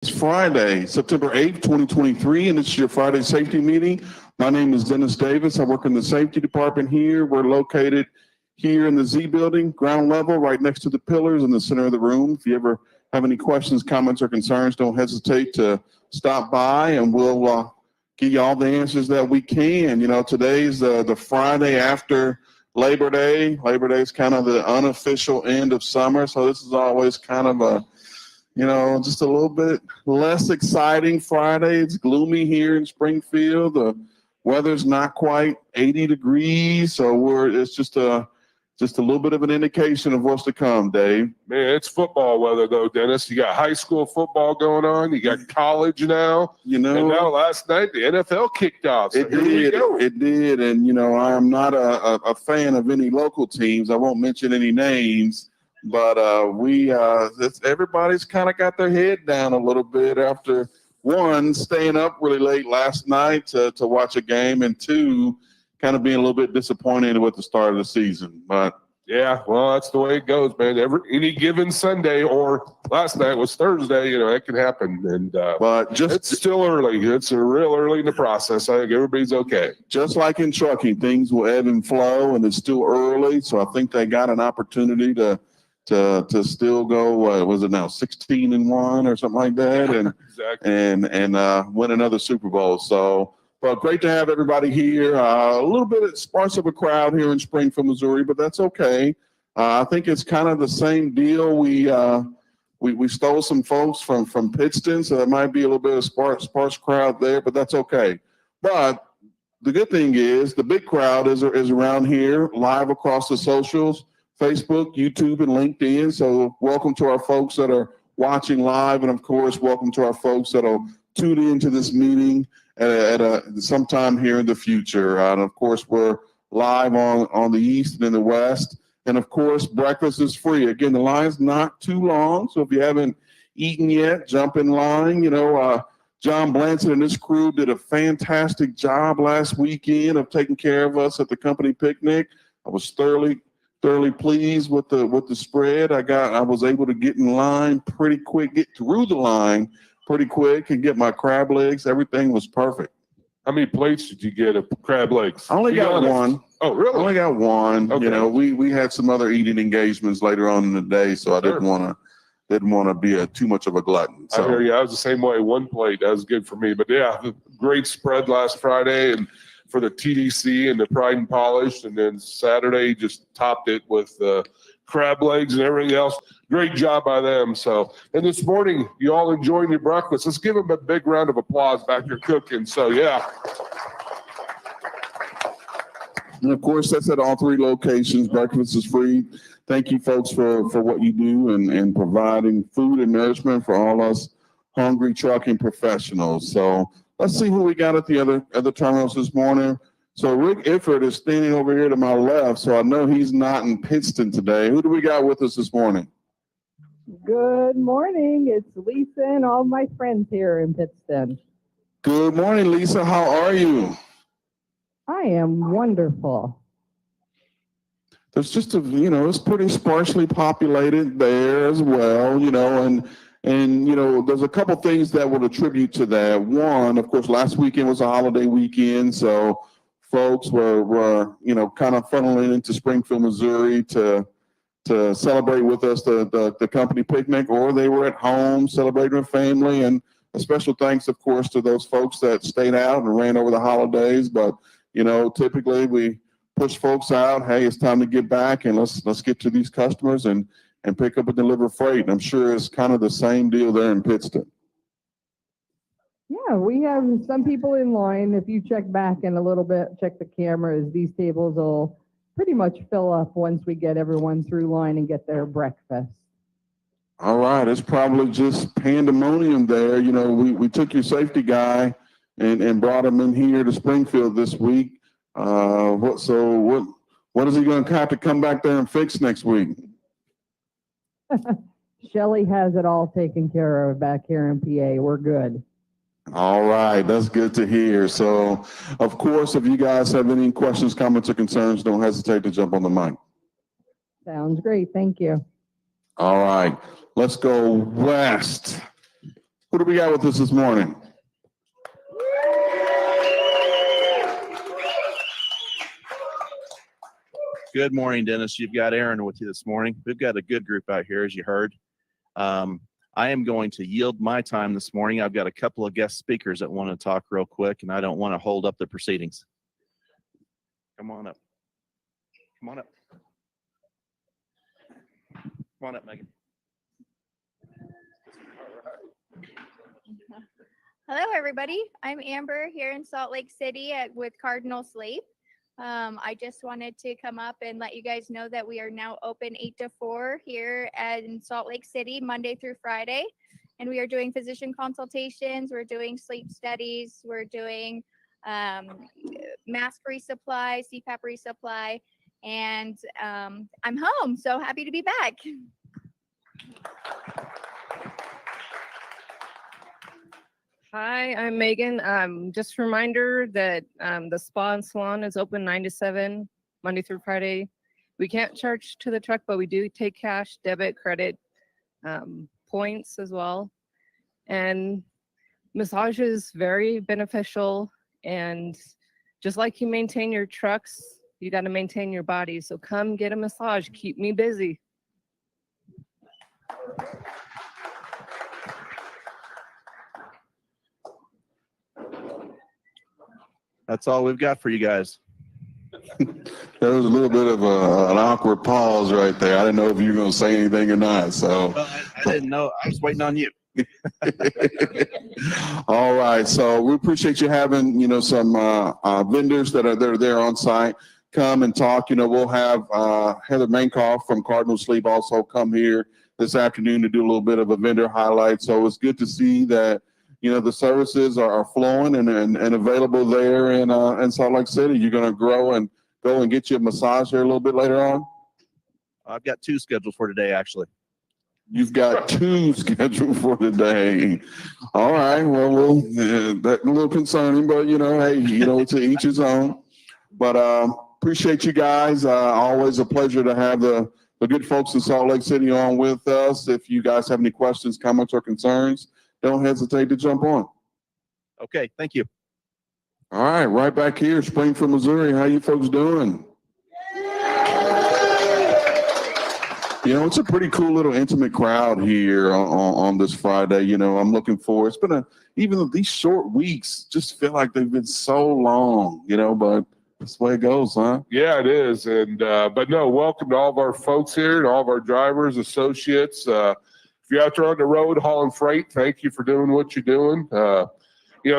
It's Friday, September 8th, 2023, and it's your Friday safety meeting. My name is Dennis Davis. I work in the safety department here. We're located here in the Z building, ground level, right next to the pillars in the center of the room. If you ever have any questions, comments, or concerns, don't hesitate to stop by and we'll give you all the answers that we can. You know, today's the Friday after Labor Day. Labor Day is kind of the unofficial end of summer, so this is always kind of a just a little bit less exciting Friday. It's gloomy here in Springfield. The weather's not quite 80 degrees, so it's just a little bit of an indication of what's to come, Dave. Man, it's football weather though, Dennis. You got high school football going on. You got college now. And now last night the NFL kicked off. So it did. And I am not a fan of any local teams. I won't mention any names. But everybody's kind of got their head down a little bit after one, staying up really late last night to watch a game, and two, kind of being a little bit disappointed with the start of the season. But yeah, well, that's the way it goes, man. Any given Sunday, or last night was Thursday, it can happen. And it's still early. It's real early in the process. I think everybody's okay. Just like in trucking, things will ebb and flow, and it's still early. So I think they got an opportunity to still go, was it now 16-1 or something like that, and exactly. and win another Super Bowl. So, well, great to have everybody here. A little bit sparse of a crowd here in Springfield, Missouri, but that's okay. I think it's kind of the same deal. We stole some folks from Pittston, so there might be a little bit of sparse crowd there, but that's okay. But the good thing is the big crowd is around here, live across the socials. Facebook, YouTube, and LinkedIn. So welcome to our folks that are watching live, and of course, welcome to our folks that'll tune into this meeting at sometime here in the future. And of course, we're live on the East and in the West. And of course, breakfast is free. Again, the line's not too long, so if you haven't eaten yet, jump in line. John Blanchard and his crew did a fantastic job last weekend of taking care of us at the company picnic. I was thoroughly pleased with the spread. I was able to get in line pretty quick, get through the line pretty quick, and get my crab legs. Everything was perfect. How many plates did you get of crab legs? I only got one. Oh, really? I only got one. Okay. We had some other eating engagements later on in the day, so I didn't want to be too much of a glutton. So. I hear you. I was the same way. One plate, that was good for me. But yeah, great spread last Friday, and for the TDC and the Pride and Polished, and then Saturday just topped it with crab legs and everything else. Great job by them. So, and this morning, you all enjoying your breakfast. Let's give them a big round of applause back here cooking. So, yeah. And of course, that's at all three locations. Breakfast is free. Thank you, folks, for what you do and providing food and nourishment for all us hungry trucking professionals. So, let's see who we got at the other terminals this morning. So Rick Ifford is standing over here to my left, so I know he's not in Pittston today. Who do we got with us this morning? Good morning. It's Lisa and all my friends here in Pittston. Good morning, Lisa. How are you? I am wonderful. There's just it's pretty sparsely populated there as well, and there's a couple things that would attribute to that. One, of course, last weekend was a holiday weekend, so folks were kind of funneling into Springfield, Missouri to celebrate with us the company picnic, or they were at home celebrating with family. And a special thanks, of course, to those folks that stayed out and ran over the holidays. But typically we push folks out. Hey, it's time to get back, and let's get to these customers and pick up and deliver freight. And I'm sure it's kind of the same deal there in Pittston. Yeah, we have some people in line. If you check back in a little bit, check the cameras, these tables will pretty much fill up once we get everyone through line and get their breakfast. All right, it's probably just pandemonium there. We took your safety guy and brought him in here to Springfield this week. What is he going to have to come back there and fix next week? Shelly has it all taken care of back here in PA. We're good. All right, that's good to hear. So, of course, if you guys have any questions, comments, or concerns, don't hesitate to jump on the mic. Sounds great. Thank you. All right, let's go west. Who do we got with us this morning? Good morning, Dennis. You've got Aaron with you this morning. We've got a good group out here, as you heard. I am going to yield my time this morning. I've got a couple of guest speakers that want to talk real quick, and I don't want to hold up the proceedings. Come on up. Come on up. Come on up, Megan. Hello, everybody. I'm Amber here in Salt Lake City with Cardinal Sleep. I just wanted to come up and let you guys know that we are now open 8 to 4 here in Salt Lake City, Monday through Friday. And we are doing physician consultations. We're doing sleep studies. We're doing mask resupply, CPAP resupply. And I'm home, so happy to be back. Hi, I'm Megan. Just a reminder that the spa and salon is open 9 to 7, Monday through Friday. We can't charge to the truck, but we do take cash, debit, credit, points as well. And massage is very beneficial. And just like you maintain your trucks, you got to maintain your body. So come get a massage. Keep me busy. That's all we've got for you guys. There was a little bit of an awkward pause right there. I didn't know if you were going to say anything or not. So Well, I didn't know. I was waiting on you. all right. So we appreciate you having, some vendors that are there on site come and talk. We'll have Heather Mankoff from Cardinal Sleep also come here this afternoon to do a little bit of a vendor highlight. So it's good to see that the services are flowing and available there in Salt Lake City. You're going to grow and go and get you a massage here a little bit later on? I've got 2 scheduled for today, actually. You've got 2 scheduled for today. All right. Well, that's a little concerning, but, hey, to each his own. But appreciate you guys. Always a pleasure to have the good folks in Salt Lake City on with us. If you guys have any questions, comments, or concerns, don't hesitate to jump on. Okay, thank you. All right back here, Springfield, Missouri. How you folks doing? It's a pretty cool little intimate crowd here on this Friday. I'm looking forward. It's been even these short weeks just feel like they've been so long, but that's the way it goes, huh? Yeah, it is. And but no, welcome to all of our folks here and all of our drivers, associates. If you're out there on the road hauling freight, thank you for doing what you're doing.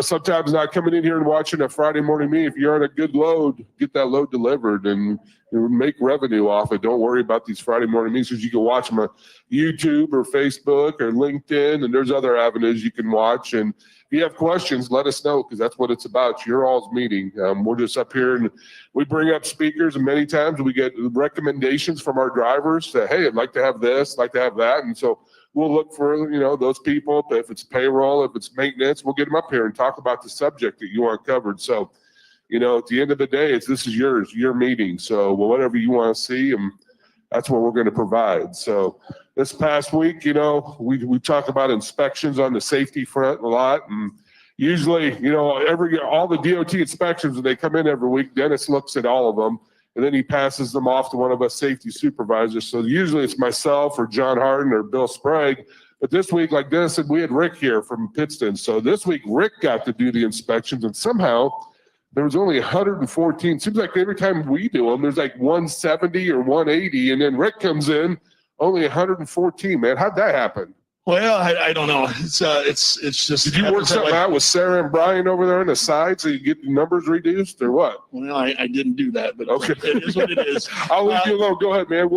Sometimes not coming in here and watching a Friday morning meeting. If you're on a good load, get that load delivered and make revenue off it. Don't worry about these Friday morning meetings because you can watch them on YouTube or Facebook or LinkedIn, and there's other avenues you can watch. And if you have questions, let us know because that's what it's about. Your all's meeting. We're just up here and we bring up speakers, and many times we get recommendations from our drivers that, hey, I'd like to have this, like to have that. And so we'll look for, those people. If it's payroll, if it's maintenance, we'll get them up here and talk about the subject that you want covered. So, at the end of the day, this is yours, your meeting. So whatever you want to see, that's what we're going to provide. So this past week, we talk about inspections on the safety front a lot. And usually, all the DOT inspections, when they come in every week, Dennis looks at all of them. And then he passes them off to one of us safety supervisors. So usually it's myself or John Harden or Bill Sprague. But this week, like Dennis said, we had Rick here from Pittston. So this week, Rick got to do the inspections. And somehow there was only 114. Seems like every time we do them, there's like 170 or 180. And then Rick comes in, only 114, man. How'd that happen? Well, I don't know. It's just. Did you work something out with Sarah and Brian over there on the side so you get the numbers reduced or what? Well, I didn't do that, but Okay. It is what it is. I'll leave you alone. Go ahead, man.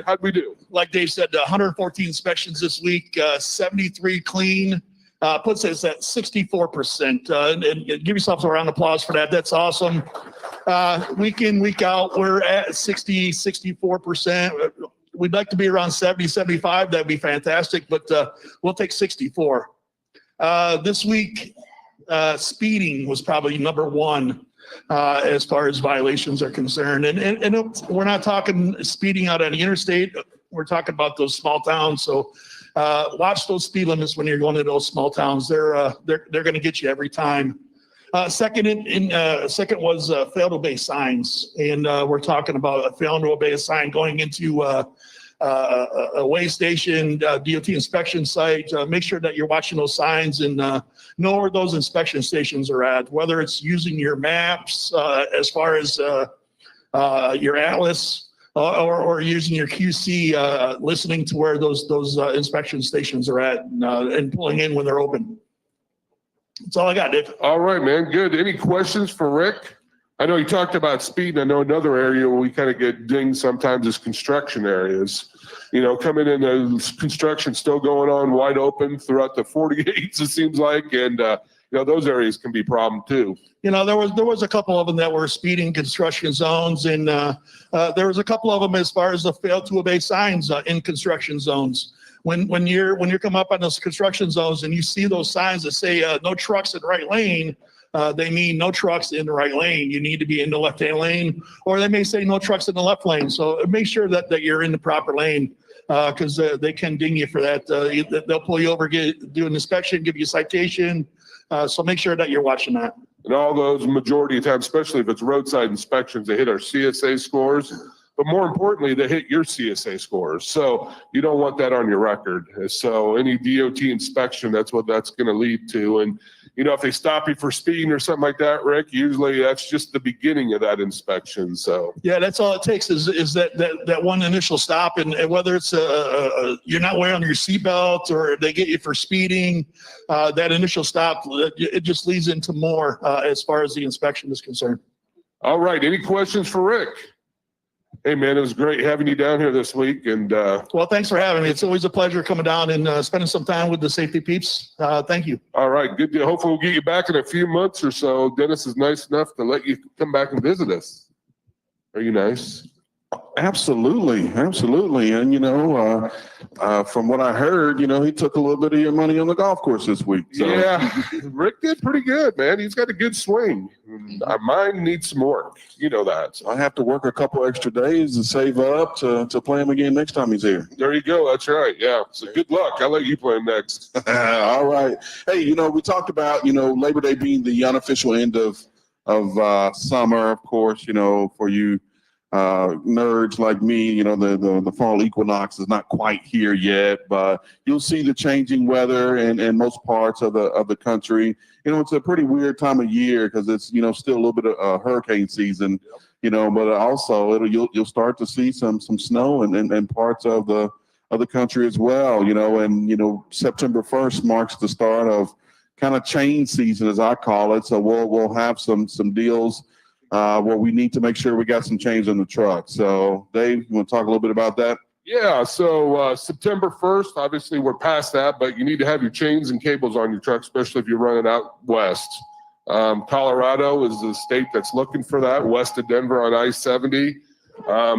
How'd we do? Like Dave said, 114 inspections this week, 73 clean, puts us at 64%. And give yourselves a round of applause for that. That's awesome. Week in, week out, we're at 64%. We'd like to be around 70, 75. That'd be fantastic, but we'll take 64. This week, speeding was probably number 1 as far as violations are concerned. And we're not talking speeding out on the interstate. We're talking about those small towns. So Watch those speed limits when you're going to those small towns. They're going to get you every time. Second was fail to obey signs, and we're talking about a fail to obey a sign going into a weigh station, DOT inspection site. Make sure that you're watching those signs and know where those inspection stations are at, whether it's using your maps as far as your atlas or using your QC, listening to where those inspection stations are at and pulling in when they're open. That's all I got, Dave. All right, man. Good. Any questions for Rick? I know you talked about speed, and I know another area where we kind of get dinged sometimes is construction areas. You know, coming in, construction still going on wide open throughout the 48s, it seems like, and you know, those areas can be a problem too. You know, there was a couple of them that were speeding construction zones, and there was a couple of them as far as the fail to obey signs in construction zones. When you're coming up on those construction zones and you see those signs that say no trucks in the right lane, they mean no trucks in the right lane. You need to be in the left-hand lane, or they may say no trucks in the left lane. So make sure that you're in the proper lane, because they can ding you for that. They'll pull you over, do an inspection, give you a citation. So make sure that you're watching that. And all those, majority of times, especially if it's roadside inspections, they hit our CSA scores. But more importantly, they hit your CSA scores. So you don't want that on your record. So any DOT inspection, that's what that's going to lead to. And, you know, if they stop you for speeding or something like that, Rick, usually that's just the beginning of that inspection. So yeah, that's all it takes is that one initial stop. And whether it's you're not wearing your seatbelt or they get you for speeding, that initial stop, it just leads into more as far as the inspection is concerned. All right. Any questions for Rick? Hey, man, it was great having you down here this week. And well, thanks for having me. It's always a pleasure coming down and spending some time with the safety peeps. Thank you. All right, good deal. Hopefully we'll get you back in a few months or so. Dennis is nice enough to let you come back and visit us. Are you nice? Absolutely, absolutely. And you know, from what I heard, you know, he took a little bit of your money on the golf course this week. So. Yeah, Rick did pretty good, man. He's got a good swing. Mine needs some work. You know that. I have to work a couple extra days to save up to play him again next time he's here. There you go. That's right. Yeah. So good luck. I'll let you play him next. All right. Hey, you know, we talked about, you know, Labor Day being the unofficial end of summer, of course, you know, for you nerds like me, you know, the fall equinox is not quite here yet, but you'll see the changing weather in most parts of the country. You know, it's a pretty weird time of year because it's, you know, still a little bit of hurricane season, you know, but also you'll start to see some snow in parts of the country as well, you know, and, you know, September 1st marks the start of kind of change season, as I call it. So we'll have some deals where we need to make sure we got some change on the truck. So Dave, you want to talk a little bit about that? Yeah, so September 1st, obviously we're past that, but you need to have your chains and cables on your truck, especially if you're running out west. Colorado is the state that's looking for that, west of Denver on I-70.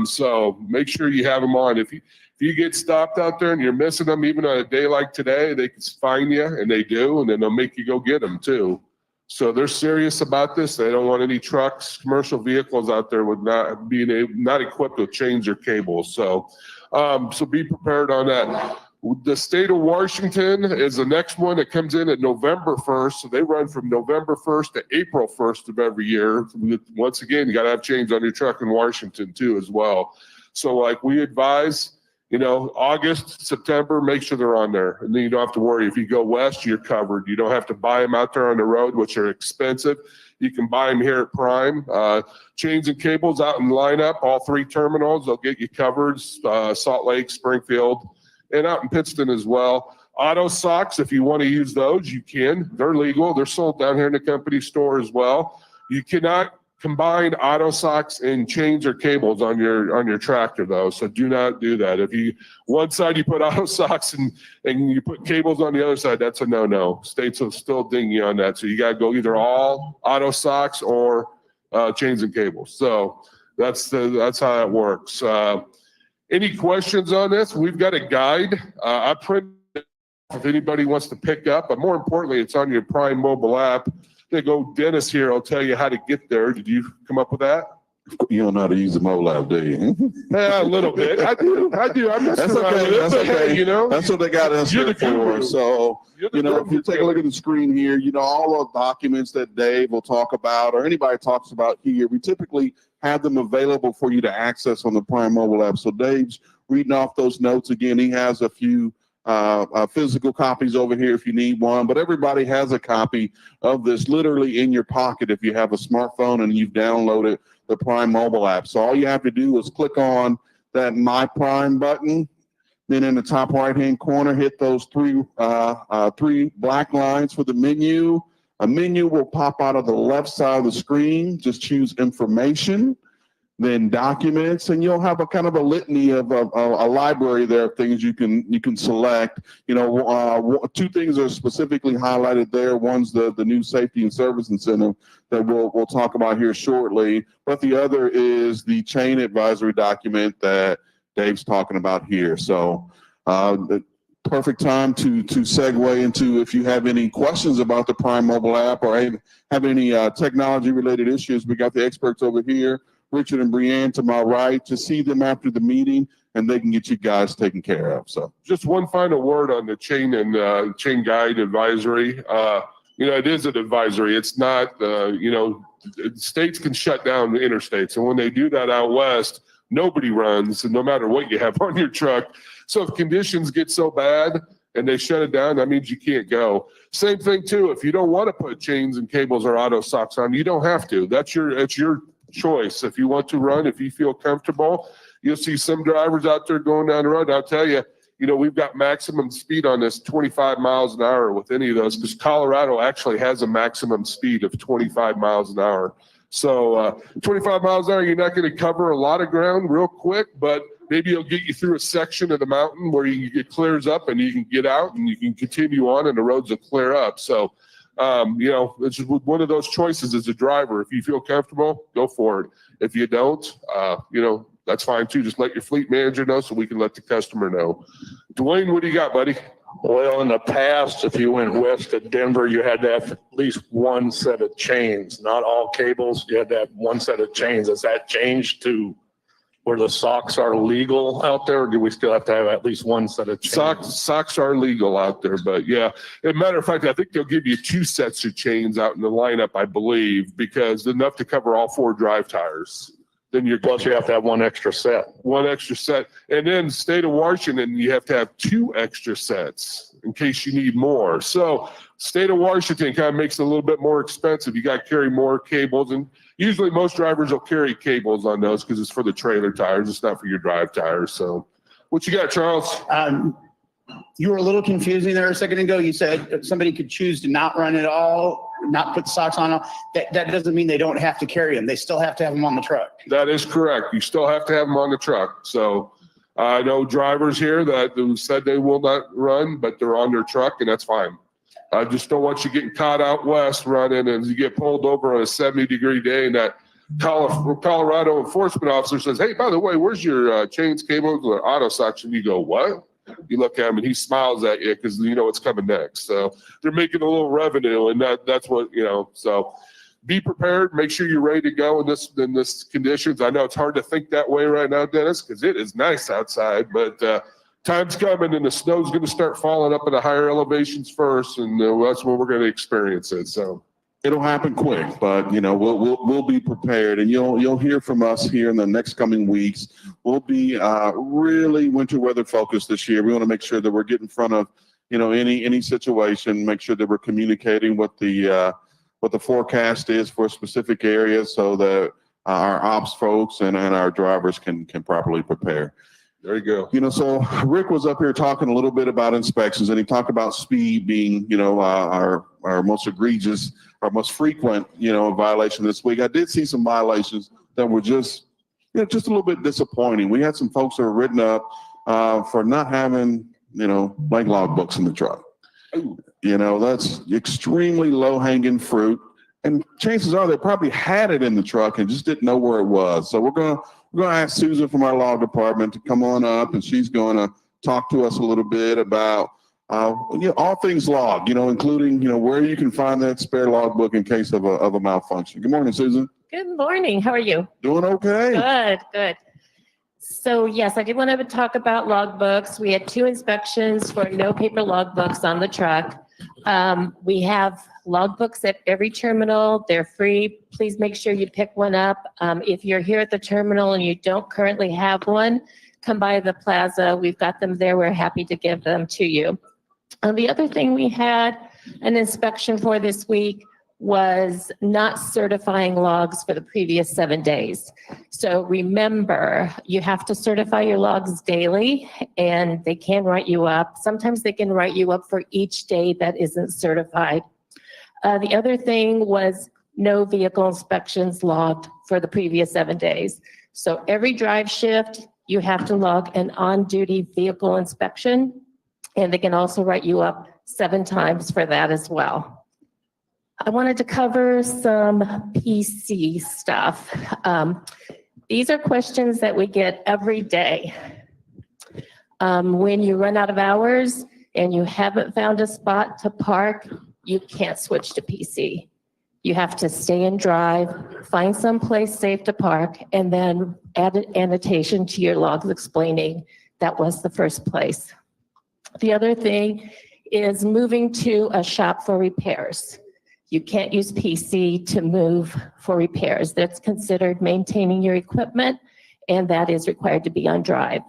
So make sure you have them on. If you get stopped out there and you're missing them, even on a day like today, they can fine you, and they do, and then they'll make you go get them too. So they're serious about this. They don't want any trucks, commercial vehicles out there with not equipped with chains or cables. So, so be prepared on that. The state of Washington is the next one that comes in at November 1st. So they run from November 1st to April 1st of every year. Once again, you got to have chains on your truck in Washington too as well. So like we advise, you know, August, September, make sure they're on there. And then you don't have to worry. If you go west, you're covered. You don't have to buy them out there on the road, which are expensive. You can buy them here at Prime. Chains and cables out in lineup, all three terminals. They'll get you covered, Salt Lake, Springfield, and out in Pittston as well. Auto socks, if you want to use those, you can. They're legal. They're sold down here in the company store as well. You cannot combine auto socks and chains or cables on your tractor though, so do not do that. If you one side you put auto socks and you put cables on the other side, that's a no. States will still ding you on that. So you got to go either all auto socks or chains and cables. So that's how that works. Any questions on this? We've got a guide. I printed if anybody wants to pick up, but more importantly, it's on your Prime mobile app. They go, Dennis here, I'll tell you how to get there. Did you come up with that? You don't know how to use the mobile app, do you? Yeah, a little bit. I do. I'm just That's around okay. with it, That's but hey, okay. you know, That's what they got us You're here the guru. for. So, you're the you know, if you guru. take a look at the screen here, you know, all the documents that Dave will talk about or anybody talks about here, we typically have them available for you to access on the Prime mobile app. So Dave's reading off those notes again. He has a few physical copies over here if you need one, but everybody has a copy of this literally in your pocket if you have a smartphone and you've downloaded the Prime mobile app. So all you have to do is click on that My Prime button. Then in the top right-hand corner, hit those three black lines for the menu. A menu will pop out of the left side of the screen. Just choose Information, then Documents, and you'll have a kind of a litany of a library there of things you can select. You know, two things are specifically highlighted there. One's the new safety and service incentive that we'll talk about here shortly, but the other is the chain advisory document that Dave's talking about here. So the perfect time to segue into if you have any questions about the Prime mobile app or have any technology related issues. We got the experts over here, Richard and Brianne to my right, to see them after the meeting and they can get you guys taken care of. So Just one final word on the chain and chain guide advisory. You know, it is an advisory. It's not, you know, states can shut down the interstates. And when they do that out west, nobody runs, and no matter what you have on your truck. So if conditions get so bad and they shut it down, that means you can't go. Same thing too, if you don't want to put chains and cables or auto socks on, you don't have to. It's your choice. If you want to run, if you feel comfortable, you'll see some drivers out there going down the road. I'll tell you, you know, we've got maximum speed on this 25 miles an hour with any of those because Colorado actually has a maximum speed of 25 miles an hour. So 25 miles an hour, you're not going to cover a lot of ground real quick, but maybe it'll get you through a section of the mountain where it clears up and you can get out and you can continue on and the roads will clear up. So, you know, it's one of those choices as a driver. If you feel comfortable, go for it. If you don't, you know, that's fine too. Just let your fleet manager know so we can let the customer know. Dwayne, what do you got, buddy? Well, in the past, if you went west of Denver, you had to have at least one set of chains, not all cables. You had to have one set of chains. Has that changed to where the socks are legal out there? Or do we still have to have at least one set of chains? Socks are legal out there, but yeah. As a matter of fact, I think they'll give you 2 sets of chains out in the lineup, I believe, because enough to cover all 4 drive tires. Then you're Plus you have to have one extra set. One extra set. And then state of Washington, you have to have 2 extra sets in case you need more. So state of Washington kind of makes it a little bit more expensive. You got to carry more cables, and usually most drivers will carry cables on those because it's for the trailer tires. It's not for your drive tires. So what you got, Charles? You were a little confusing there a second ago. You said somebody could choose to not run at all, not put socks on. That doesn't mean they don't have to carry them. They still have to have them on the truck. That is correct. You still have to have them on the truck. So I know drivers here that said they will not run, but they're on their truck, and that's fine. I just don't want you getting caught out west running and you get pulled over on a 70-degree day and that Colorado enforcement officer says, hey, by the way, where's your chains, cables, or auto socks? And you go, what? You look at him and he smiles at you because you know what's coming next. So they're making a little revenue, and that's what, you know. So be prepared. Make sure you're ready to go in this conditions. I know it's hard to think that way right now, Dennis, because it is nice outside, but time's coming and the snow's going to start falling up at the higher elevations first, and that's when we're going to experience it. So it'll happen quick, but you know we'll be prepared, and you'll hear from us here in the next coming weeks. We'll be really winter weather focused this year. We want to make sure that we're getting in front of any situation. Make sure that we're communicating what the forecast is for specific areas, so that our ops folks and our drivers can properly prepare. there you go. So Rick was up here talking a little bit about inspections, and he talked about speed being, our most egregious, our most frequent, violation this week. I did see some violations that were just a little bit disappointing. We had some folks that were written up for not having, blank logbooks in the truck. That's extremely low hanging fruit. And chances are they probably had it in the truck and just didn't know where it was. So we're going to ask Susan from our law department to come on up, and she's going to talk to us a little bit about all things log, including where you can find that spare logbook in case of a malfunction. Good morning, Susan. Good morning. How are you? Doing okay. Good, good. So yes, I did want to talk about logbooks. We had 2 inspections for no paper logbooks on the truck. We have logbooks at every terminal. They're free. Please make sure you pick one up. If you're here at the terminal and you don't currently have one, come by the plaza. We've got them there. We're happy to give them to you. The other thing we had an inspection for this week was not certifying logs for the previous 7 days. So remember, you have to certify your logs daily, and they can write you up. Sometimes they can write you up for each day that isn't certified. The other thing was no vehicle inspections logged for the previous 7 days. So every drive shift, you have to log an on-duty vehicle inspection, and they can also write you up 7 times for that as well. I wanted to cover some PC stuff. These are questions that we get every day. When you run out of hours and you haven't found a spot to park, you can't switch to PC. You have to stay and drive, find some place safe to park, and then add an annotation to your logs explaining that was the first place. The other thing is moving to a shop for repairs. You can't use PC to move for repairs. That's considered maintaining your equipment, and that is required to be on drive.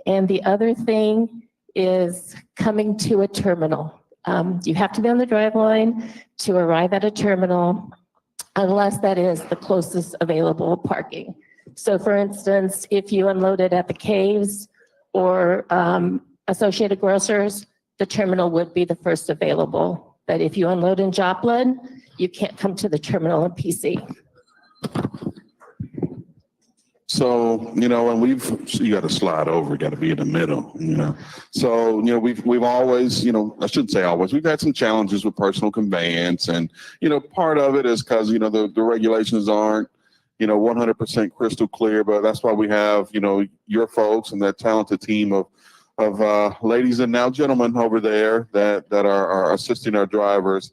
And the other thing is coming to a terminal. You have to be on the drive line to arrive at a terminal, unless that is the closest available parking. So for instance, if you unloaded at the Caves or Associated Grocers, the terminal would be the first available. But if you unload in Joplin, you can't come to the terminal in PC. So, and you got to slide over, got to be in the middle, So, we've always, I shouldn't say always, we've had some challenges with personal conveyance. And, part of it is because, the regulations aren't, 100% crystal clear, but that's why we have, your folks and that talented team of ladies and now gentlemen over there that are assisting our drivers.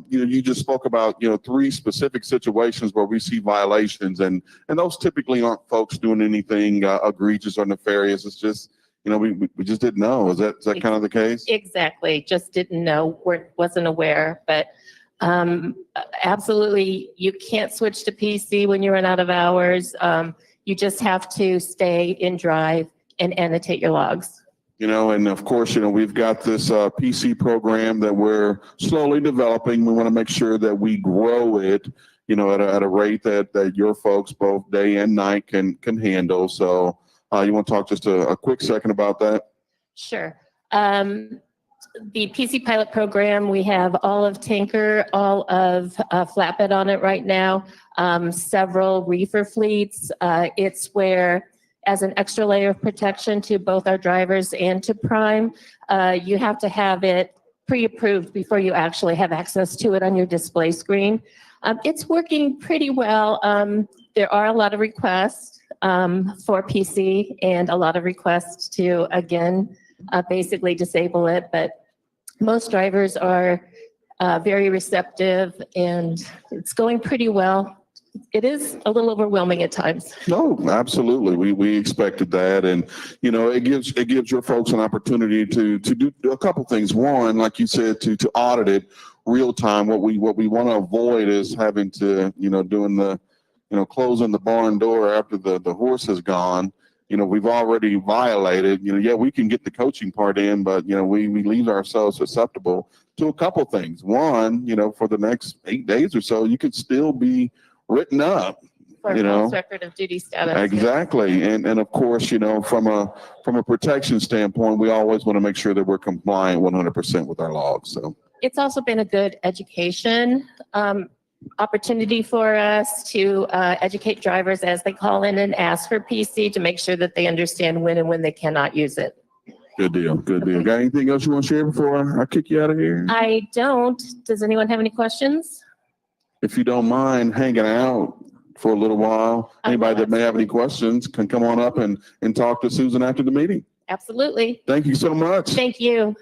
You just spoke about 3 specific situations where we see violations, and those typically aren't folks doing anything egregious or nefarious. It's just we just didn't know. Is that kind of the case? Exactly. Just didn't know. Wasn't aware. But absolutely, you can't switch to PC when you run out of hours. You just have to stay in drive and annotate your logs. And of course, we've got this PC program that we're slowly developing. We want to make sure that we grow it, at a rate that your folks both day and night can handle. So you want to talk just a quick second about that? Sure. The PC pilot program, we have all of Tanker, all of Flatbed on it right now, several reefer fleets. It's where, as an extra layer of protection to both our drivers and to Prime, you have to have it pre-approved before you actually have access to it on your display screen. It's working pretty well. There are a lot of requests for PC and a lot of requests to, again, basically disable it, but most drivers are very receptive, and it's going pretty well. It is a little overwhelming at times. No, absolutely. We expected that. And, it gives your folks an opportunity to do a couple things. One, like you said, to audit it real time. What we want to avoid is having to, doing the, closing the barn door after the horse has gone. We've already violated, yeah, we can get the coaching part in, but, we leave ourselves susceptible to a couple things. One, for the next 8 days or so, you could still be written up, For a false record of duty status. Exactly. And of course, from a protection standpoint, we always want to make sure that we're compliant 100% with our logs. So It's also been a good education opportunity for us to educate drivers as they call in and ask for PC, to make sure that they understand when and when they cannot use it. good deal. Good deal. Got anything else you want to share before I kick you out of here? I don't. Does anyone have any questions? If you don't mind hanging out for a little while, anybody that may have any questions can come on up and talk to Susan after the meeting. Absolutely. Thank you so much. Thank you.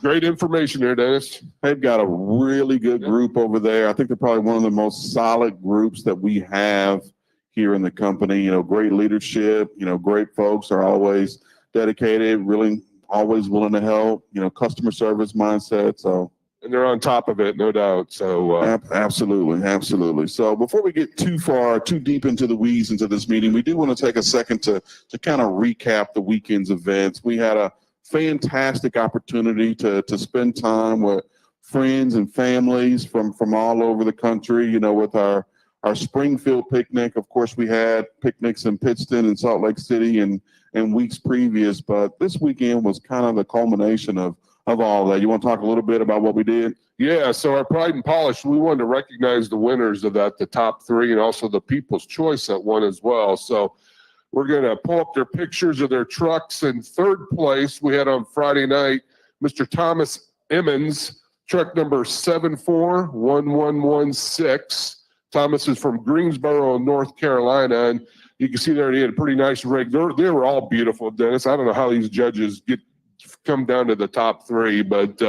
Great information there, Dennis. They've got a really good group over there. I think they're probably one of the most solid groups that we have here in the company. You know, great leadership, you know, great folks are always dedicated, really always willing to help, you know, customer service mindset. So, And they're on top of it, no doubt. So, absolutely, absolutely. So before we get too deep into the weeds into this meeting, we do want to take a second to kind of recap the weekend's events. We had a fantastic opportunity to spend time with friends and families from all over the country, you know, with our Springfield picnic. Of course, we had picnics in Pittston and Salt Lake City and weeks previous, but this weekend was kind of the culmination of all that. You want to talk a little bit about what we did? yeah, so our Pride and Polish, we wanted to recognize the winners of that, the top three, and also the People's Choice that won as well. So we're going to pull up their pictures of their trucks. In third place, we had on Friday night, Mr. Thomas Emmons, truck number 741116. Thomas is from Greensboro, North Carolina, and you can see there he had a pretty nice rig. They were all beautiful, Dennis. I don't know how these judges come down to the top three, but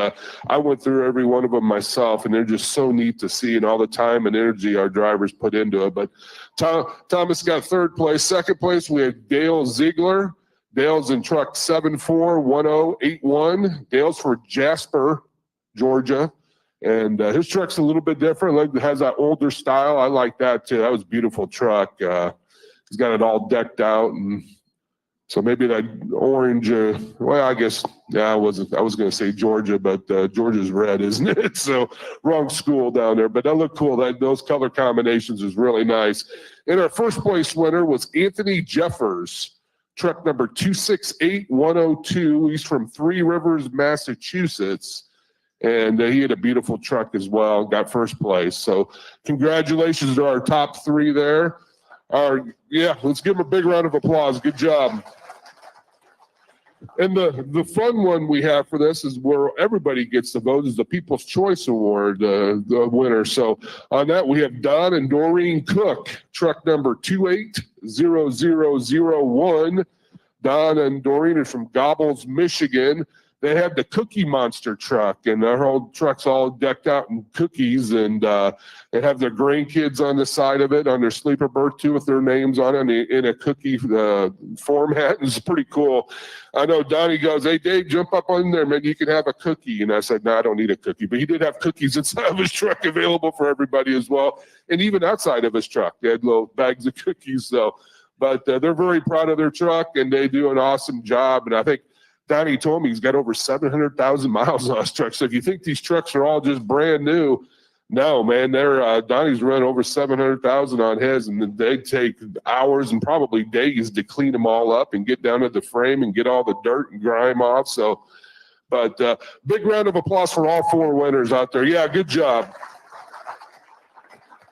I went through every one of them myself, and they're just so neat to see, and all the time and energy our drivers put into it. But Thomas got third place. Second place, we had Dale Ziegler. Dale's in truck 741081. Dale's for Jasper, Georgia. And his truck's a little bit different. Like, it has that older style. I like that too. That was a beautiful truck. He's got it all decked out, and so maybe that orange. Well, I guess I was going to say Georgia, but Georgia's red, isn't it? So wrong school down there. But that looked cool. Those color combinations is really nice. And our first place winner was Anthony Jeffers, truck number 268102. He's from Three Rivers, Massachusetts. And he had a beautiful truck as well, got first place. So congratulations to our top three there. Let's give them a big round of applause. Good job. And the fun one we have for this is where everybody gets to vote, is the People's Choice Award, the winner. So on that, we have Don and Doreen Cook, truck number 280001. Don and Doreen are from Gobbles, Michigan. They have the Cookie Monster truck, and their whole truck's all decked out in cookies, and they have their grandkids on the side of it, on their sleeper berth too, with their names on it in a cookie format. It's pretty cool. I know Donnie goes, "Hey Dave, jump up on there, man. You can have a cookie." And I said, "No, I don't need a cookie." But he did have cookies inside of his truck available for everybody as well, and even outside of his truck, they had little bags of cookies. So, but they're very proud of their truck, and they do an awesome job. And I think Donnie told me he's got over 700,000 miles on his truck. So if you think these trucks are all just brand new, no, man, Donnie's run over 700,000 on his, and they take hours and probably days to clean them all up and get down to the frame and get all the dirt and grime off. So, but big round of applause for all four winners out there. Yeah, good job.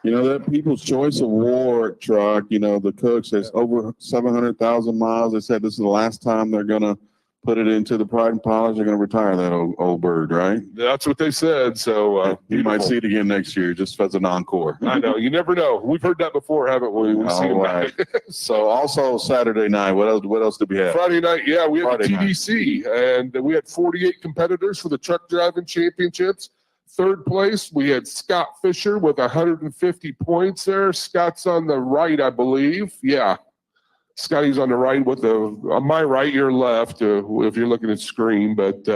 You know, that People's Choice Award truck, you know, the Cooks, has over 700,000 miles. They said this is the last time they're going to put it into the Pride and Polish. They're going to retire that old bird, right? That's what they said. So you might see it again next year, just as an encore. I know. You never know. We've heard that before, haven't we? We've seen All right. So also Saturday night, what else did we have? Friday night, yeah, we had the Friday night. TDC, and we had 48 competitors for the truck driving championships. Third place, we had Scott Fisher with 150 points there. Scott's on the right, I believe. Yeah. Scotty's on the right with on my right, your left, if you're looking at screen. But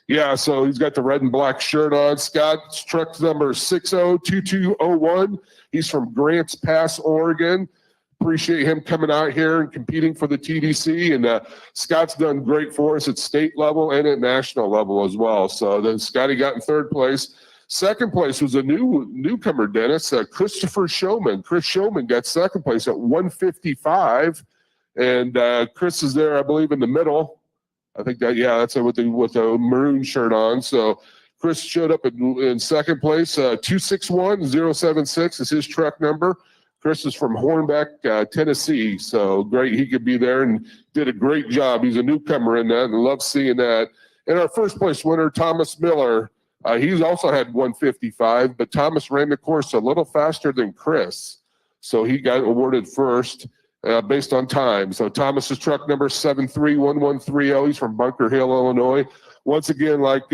yeah, so he's got the red and black shirt on. Scott's truck number 602201. He's from Grants Pass, Oregon. Appreciate him coming out here and competing for the TDC. And Scott's done great for us at state level and at national level as well. So then Scotty got in third place. Second place was a newcomer, Dennis, Christopher Showman. Chris Showman got second place at 155. And Chris is there, I believe, in the middle. I think that's it with the maroon shirt on. So Chris showed up in second place. 261076 is his truck number. Chris is from Hornbeck, Tennessee. So great. He could be there and did a great job. He's a newcomer in that, and love seeing that. And our first place winner, Thomas Miller. He's also had 155, but Thomas ran the course a little faster than Chris. So he got awarded first based on time. So Thomas's truck number 731130. He's from Bunker Hill, Illinois. once again, like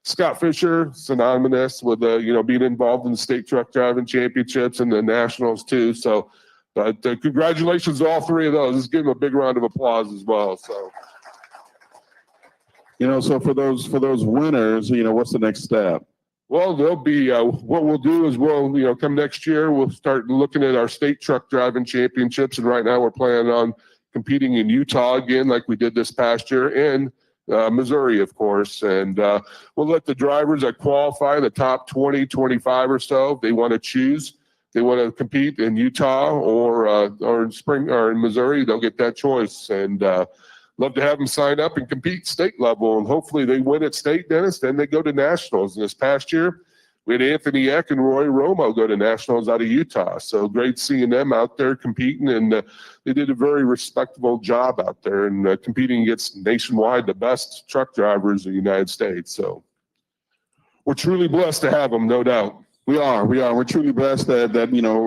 Scott Fisher, synonymous with being involved in the state truck driving championships and the nationals too. So, but congratulations to all three of those. Let's give them a big round of applause as well. So, So for those winners, what's the next step? well, they'll be what we'll do is we'll come next year. We'll start looking at our state truck driving championships, and right now we're planning on competing in Utah again, like we did this past year, and Missouri, of course. And we'll let the drivers that qualify, the top 20, 25 or so, if they want to choose, they want to compete in Utah or in spring or in Missouri, they'll get that choice. And love to have them sign up and compete state level, and hopefully they win at state, Dennis. Then they go to nationals. And this past year, we had Anthony Eck and Roy Romo go to nationals out of Utah. So great seeing them out there competing, and they did a very respectable job out there and competing against nationwide the best truck drivers in the United States. So we're truly blessed to have them, no doubt. We are. We're truly blessed that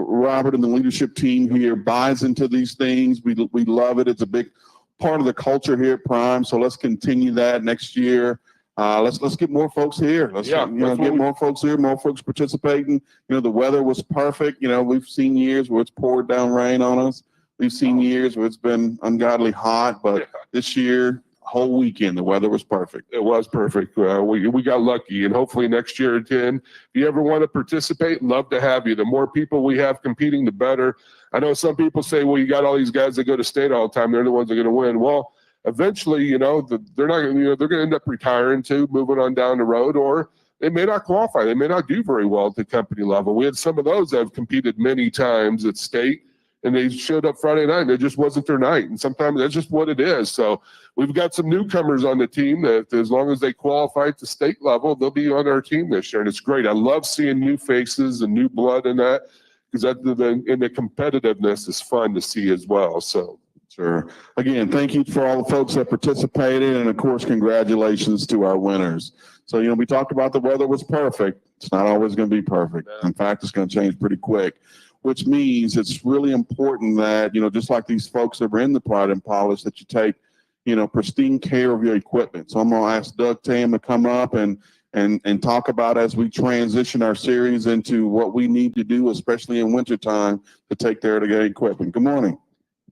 Robert and the leadership team here buys into these things. We love it. It's a big part of the culture here at Prime. So let's continue that next year. Let's get more folks here. Let's get more folks here, more folks participating. The weather was perfect. We've seen years where it's poured down rain on us. We've seen years where it's been ungodly hot, but this year, whole weekend, the weather was perfect. It was perfect. We got lucky, and hopefully next year again, if you ever want to participate, love to have you. The more people we have competing, the better. I know some people say, well, you got all these guys that go to state all the time. They're the ones that are going to win. Well, eventually, they're not, they're going to end up retiring too, moving on down the road, or they may not qualify. They may not do very well at the company level. We had some of those that have competed many times at state, and they showed up Friday night and it just wasn't their night. And sometimes that's just what it is. So we've got some newcomers on the team that as long as they qualify at the state level, they'll be on our team this year. And it's great. I love seeing new faces and new blood in that, because in the competitiveness is fun to see as well. So. Sure. Again, thank you for all the folks that participated, and of course, congratulations to our winners. So, we talked about the weather was perfect. It's not always going to be perfect. In fact, it's going to change pretty quick, which means it's really important that, just like these folks that were in the Pride and Polish, that you take, pristine care of your equipment. So I'm going to ask Doug Tam to come up and talk about, as we transition our series into what we need to do, especially in wintertime, to take care of the equipment. Good morning.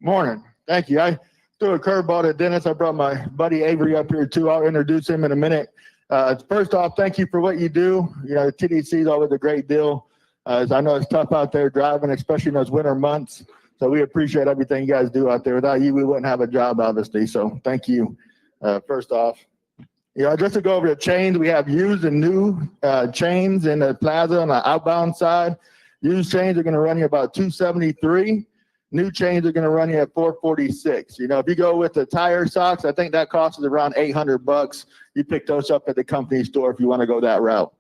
Morning. Thank you. I threw a curveball at Dennis. I brought my buddy Avery up here too. I'll introduce him in a minute. First off, thank you for what you do. The TDC is always a great deal. As I know it's tough out there driving, especially in those winter months. So we appreciate everything you guys do out there. Without you, we wouldn't have a job, obviously. So thank you. First off, just to go over the chains, we have used and new chains in the plaza on the outbound side. Used chains are going to run you about $273. New chains are going to run you at $446. If you go with the tire socks, I think that costs around $800. You pick those up at the company store if you want to go that route.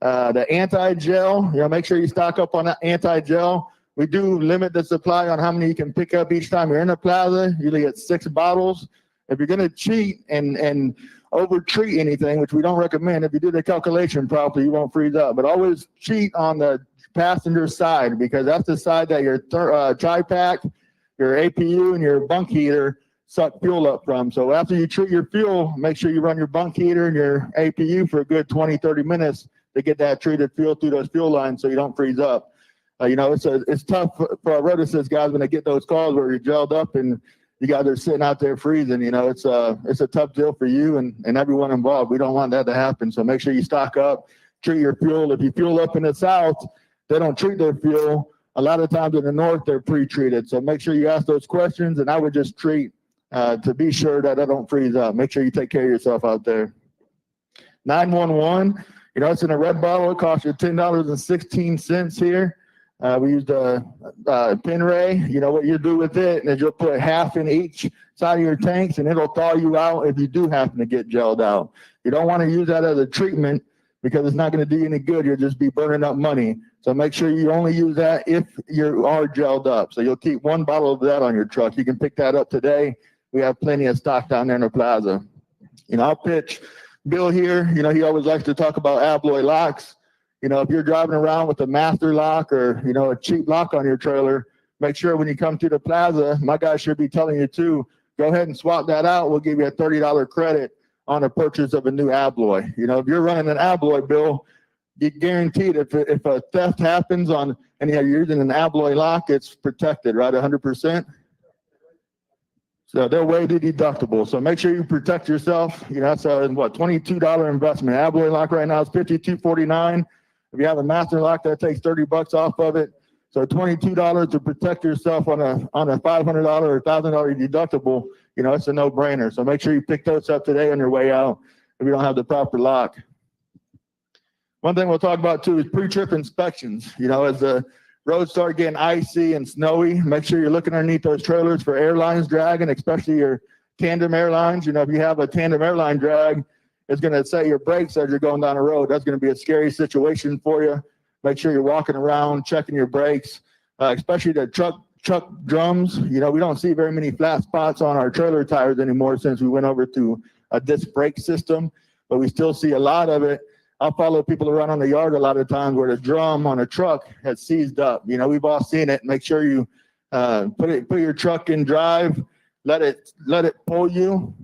The anti-gel, make sure you stock up on that anti-gel. We do limit the supply on how many you can pick up each time you're in the plaza. You usually get 6 bottles. If you're going to cheat and over-treat anything, which we don't recommend, if you do the calculation properly, you won't freeze up. But always cheat on the passenger side, because that's the side that your tri-pack, your APU, and your bunk heater suck fuel up from. So after you treat your fuel, make sure you run your bunk heater and your APU for a good 20-30 minutes to get that treated fuel through those fuel lines so you don't freeze up. It's tough for our road assist guys when they get those calls where you're gelled up and you guys are sitting out there freezing. It's a tough deal for you and everyone involved. We don't want that to happen. So make sure you stock up, treat your fuel. If you fuel up in the south, they don't treat their fuel. A lot of times in the north, they're pre-treated. So make sure you ask those questions, and I would just treat to be sure that I don't freeze up. Make sure you take care of yourself out there. 911, it's in a red bottle. It costs you $10.16 here. We used a pin ray. What you do with it is you'll put half in each side of your tanks, and it'll thaw you out if you do happen to get gelled out. You don't want to use that as a treatment, because it's not going to do you any good. You'll just be burning up money. So make sure you only use that if you are gelled up. So you'll keep 1 bottle of that on your truck. You can pick that up today. We have plenty of stock down there in the plaza. I'll pitch Bill here. He always likes to talk about alloy locks. If you're driving around with a master lock or, a cheap lock on your trailer, make sure when you come to the plaza, my guy should be telling you too, go ahead and swap that out. We'll give you a $30 credit on a purchase of a new alloy. If you're running an alloy bill, you're guaranteed if a theft happens on and you're using an alloy lock, it's protected, right? 100%. So they'll waive the deductible. So make sure you protect yourself. That's a $22 investment. Alloy lock right now is $52.49. If you have a master lock, that takes $30 off of it. So $22 to protect yourself on a $500 or $1,000 deductible. It's a no-brainer. So make sure you pick those up today on your way out if you don't have the proper lock. One thing we'll talk about too is pre-trip inspections. As the roads start getting icy and snowy, make sure you're looking underneath those trailers for airlines dragging, especially your tandem airlines. If you have a tandem airline drag, it's going to set your brakes as you're going down the road. That's going to be a scary situation for you. Make sure you're walking around, checking your brakes, especially the truck drums. We don't see very many flat spots on our trailer tires anymore since we went over to a disc brake system, but we still see a lot of it. I'll follow people around on the yard a lot of times where the drum on a truck has seized up. We've all seen it. Make sure you put your truck in drive, let it pull you.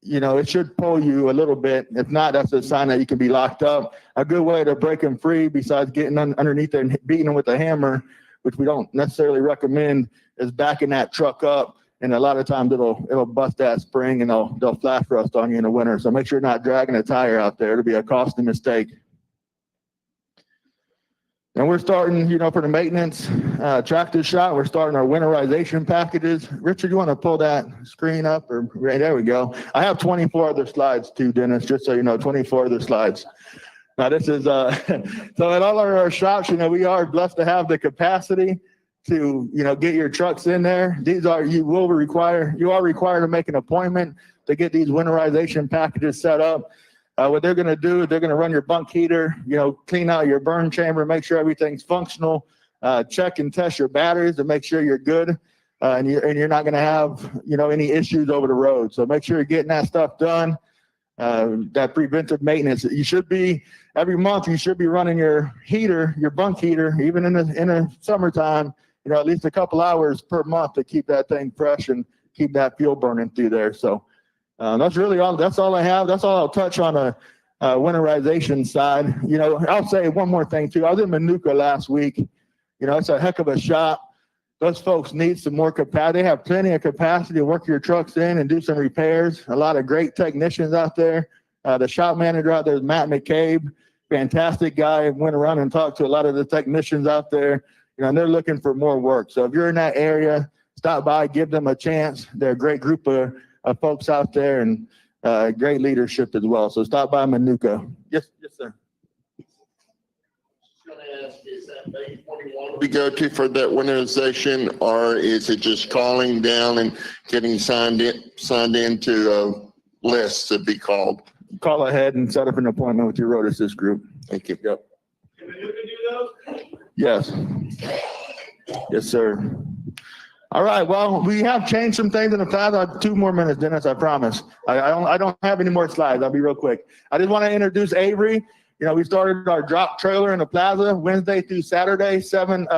It should pull you a little bit. If not, that's a sign that you can be locked up. A good way to break them free, besides getting underneath there and beating them with a hammer, which we don't necessarily recommend, is backing that truck up. And a lot of times it'll bust that spring and they'll flash rust on you in the winter. So make sure you're not dragging a tire out there. It'll be a costly mistake. And we're starting, for the maintenance tractor shop, we're starting our winterization packages. Richard, you want to pull that screen up? Right, there we go. I have 24 other slides too, Dennis, just so you know, 24 other slides. Now this is, so at all of our shops, we are blessed to have the capacity to, get your trucks in there. You are required to make an appointment to get these winterization packages set up. What they're going to do is they're going to run your bunk heater, clean out your burn chamber, make sure everything's functional, check and test your batteries to make sure you're good, and you're not going to have, any issues over the road. So make sure you're getting that stuff done. That preventive maintenance. Every month you should be running your heater, your bunk heater, even in the summertime, at least a couple hours per month to keep that thing fresh and keep that fuel burning through there. So that's really all. That's all I have. That's all I'll touch on a winterization side. I'll say one more thing too. I was in Manuka last week. It's a heck of a shop. Those folks need some more capacity. They have plenty of capacity to work your trucks in and do some repairs. A lot of great technicians out there. The shop manager out there is Matt McCabe. Fantastic guy. Went around and talked to a lot of the technicians out there. And they're looking for more work. So if you're in that area, stop by, give them a chance. They're a great group of folks out there and great leadership as well. So stop by Manuka. Yes, sir. Is that May 41 we go to for that winterization, or is it just calling down and getting signed into a list to be called? Call ahead and set up an appointment with your road assist group. Thank you. Yep. Can Manuka do those? Yes. Yes, sir. All right. Well, we have changed some things in the past. I have 2 more minutes, Dennis. I promise. I don't have any more slides. I'll be real quick. I just want to introduce Avery. We started our drop trailer in the plaza Wednesday through Saturday, 9